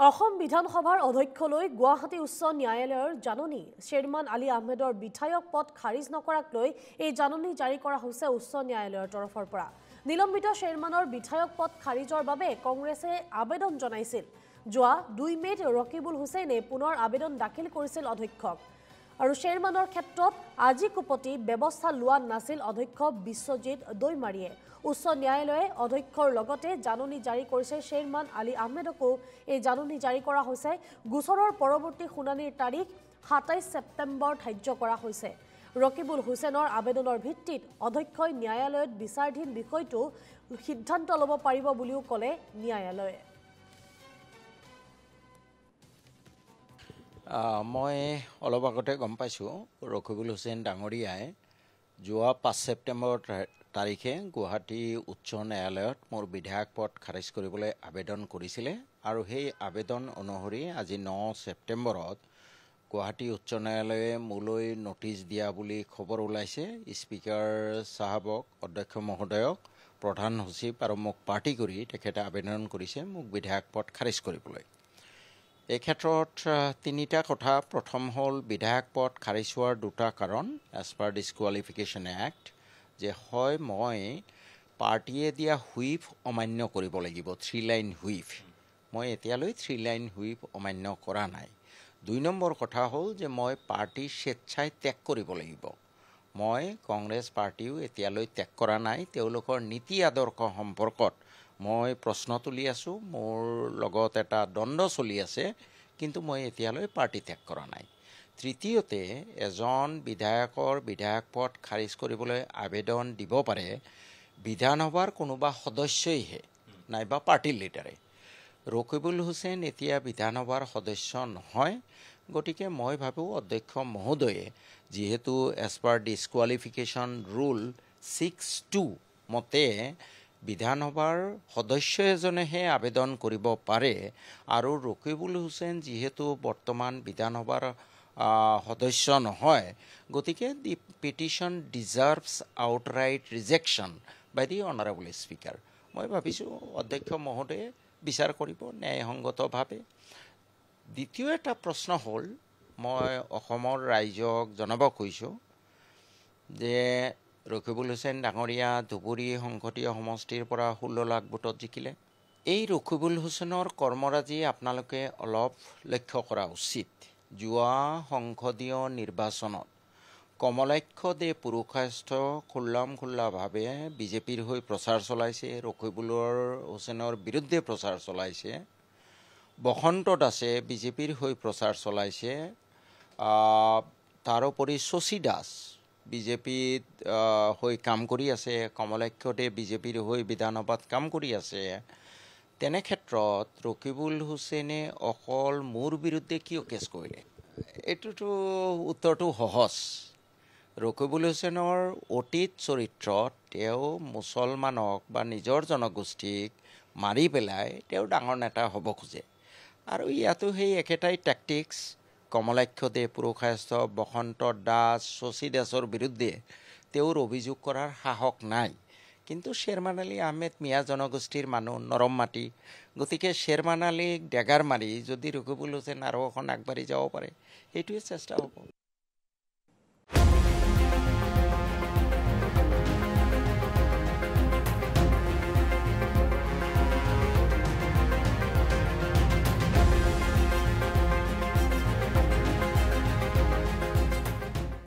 অসম বিধানসভাৰ অধ্যক্ষলৈ গুৱাহাটী উচ্চ ন্যায়ালয়ৰ জাননী শ্বেৰমান আলী আহমেদৰ বিধায়ক পদ খাৰিজ নকৰাক লৈ এই জাননী জাৰি কৰা হৈছে উচ্চ ন্যায়ালয়ৰ তৰফৰ পৰা। নিলম্বিত শ্বেৰমানৰ বিধায়ক পদ খাৰিজৰ বাবে কংগ্ৰেছে আবেদন জনাইছিল। যোৱা 2 মে'ত ৰকিবুল হুছেইনে পুনৰ আবেদন দাখিল কৰিছিল অধ্যক্ষক। আৰু শ্বেৰমানৰ ক্ষেত্ৰত আজি কুপতি ব্যৱস্থা লোৱা নাছিল অধ্যক্ষ বিশ্বজিৎ দৈমাৰীয়ে। উচ্চ ন্যায়ালয়ে অধ্যক্ষৰ লগতে জাননী জাৰি কৰিছে শ্বেৰমান আলী আহমেদকো এই জাননী জাৰি কৰা হৈছে। গোচৰৰ পৰৱৰ্তী শুনানিৰ তাৰিখ 27 ছেপ্টেম্বৰ ধাৰ্য কৰা হৈছে। ৰকিবুল হুছেইনৰ আবেদনৰ ভিত্তিত অধ্যক্ষই ন্যায়ালয়ত বিচাৰাধীন বিষয়টো সিদ্ধান্ত ল'ব পাৰিব বুলিও ক'লে ন্যায়ালয়ে। মই অলপ আগতে গম পাইছোঁ ৰকিবুল হুছেইন ডাঙৰীয়াই যোৱা 5 ছেপ্টেম্বৰ তাৰিখে গুৱাহাটী উচ্চ ন্যায়ালয়ত মোৰ বিধায়ক পদ খাৰিজ কৰিবলৈ আবেদন কৰিছিলে আৰু সেই আবেদন অনুসৰি আজি 9 ছেপ্টেম্বৰত গুৱাহাটী উচ্চ ন্যায়ালয়ে মোলৈ নটিচ দিয়া বুলি খবৰ ওলাইছে। স্পীকাৰ চাহাবক, অধ্যক্ষ মহোদয়ক, প্ৰধান সচিব আৰু মোক পাৰ্টি কৰি তেখেতে আবেদন কৰিছে মোক বিধায়ক পদ খাৰিজ কৰিবলৈ। এই ক্ষেত্ৰত তিনিটা কথা। প্ৰথম হ'ল বিধায়ক পদ খাৰিজ হোৱাৰ দুটা কাৰণ এজ পাৰ ডিছকুৱালিফিকেশ্যন এক্ট, যে হয় মই পাৰ্টীয়ে দিয়া হুইপ অমান্য কৰিব লাগিব, 3 লাইন হুইপ। মই এতিয়ালৈ 3 লাইন হুইপ অমান্য কৰা নাই। 2 নম্বৰ কথা হ'ল যে মই পাৰ্টী স্বেচ্ছাই ত্যাগ কৰিব লাগিব। মই কংগ্ৰেছ পাৰ্টীও এতিয়ালৈ ত্যাগ কৰা নাই। তেওঁলোকৰ নীতি আদৰ্শ সম্পৰ্কত মই প্ৰশ্ন তুলি আছোঁ। মোৰ লগত এটা দ্বন্দ্ব চলি আছে, কিন্তু মই এতিয়ালৈ পাৰ্টী ত্যাগ কৰা নাই। তৃতীয়তে, এজন বিধায়কৰ বিধায়ক পদ খাৰিজ কৰিবলৈ আবেদন দিব পাৰে বিধানসভাৰ কোনোবা সদস্যইহে, নাইবা পাৰ্টীৰ লিডাৰে। ৰকিবুল হুছেইন এতিয়া বিধানসভাৰ সদস্য নহয়। গতিকে মই ভাবোঁ অধ্যক্ষ মহোদয়ে যিহেতু এজ পাৰ ডিছকুৱালিফিকেশ্যন ৰুল 6(2) মতে বিধানসভাৰ সদস্য এজনেহে আবেদন কৰিব পাৰে, আৰু ৰকিবুল হুছেইন যিহেতু বৰ্তমান বিধানসভাৰ সদস্য নহয়, গতিকে the petition deserves outright rejection by the honourable speaker. মই ভাবিছোঁ অধ্যক্ষ মহোদয়ে বিচাৰ কৰিব ন্যায়সংগতভাৱে। দ্বিতীয় এটা প্ৰশ্ন হ'ল, মই অসমৰ ৰাইজক জনাব খুজিছোঁ যে ৰকিবুল হুছেইন ডাঙৰীয়া ধুবুৰী সংসদীয় সমষ্টিৰ পৰা 16 লাখ ভোটত জিকিলে। এই ৰকিবুল হুছেইনৰ কৰ্মৰাজি আপোনালোকে অলপ লক্ষ্য কৰা উচিত। যোৱা সংসদীয় নিৰ্বাচনত কমলাক্ষ দে পুৰুষাৰ্থ খোল্লাভাৱে বিজেপিৰ হৈ প্ৰচাৰ চলাইছে, ৰকিবুলৰ হুছেইনৰ বিৰুদ্ধে প্ৰচাৰ চলাইছে। বসন্ত দাসে বিজেপিৰ হৈ প্ৰচাৰ চলাইছে। তাৰোপৰি শশী দাস বিজেপিত হৈ কাম কৰি আছে। কমলাক্ষতে বিজেপিৰ হৈ বিধানসভাত কাম কৰি আছে। তেনে ক্ষেত্ৰত ৰকিবুল হুছেইনে অকল মোৰ বিৰুদ্ধে কিয় কেছ কৰিলে? এইটোতো উত্তৰটো সহজ। ৰকিবুল হুছেইনৰ অতীত চৰিত্ৰত তেওঁ মুছলমানক বা নিজৰ জনগোষ্ঠীক মাৰি পেলাই তেওঁ ডাঙৰ নেতা হ'ব খোজে। আৰু ইয়াতো সেই একেটাই টেকটিক্স। কমলাক্ষ দে পুৰুষাৰ্থ, বসন্ত দাস, শশী দাসৰ বিৰুদ্ধে তেওঁৰ অভিযোগ কৰাৰ সাহস নাই। কিন্তু শ্বেৰমান আলী আহমেদ মিয়া জনগোষ্ঠীৰ মানুহ, নৰম মাটি। গতিকে শ্বেৰমান আলীক ডেগাৰ মাৰি যদি ৰকিবুল হুছেইন আৰু এখন আগবাঢ়ি যাব পাৰে, সেইটোৱে চেষ্টা হ'ব।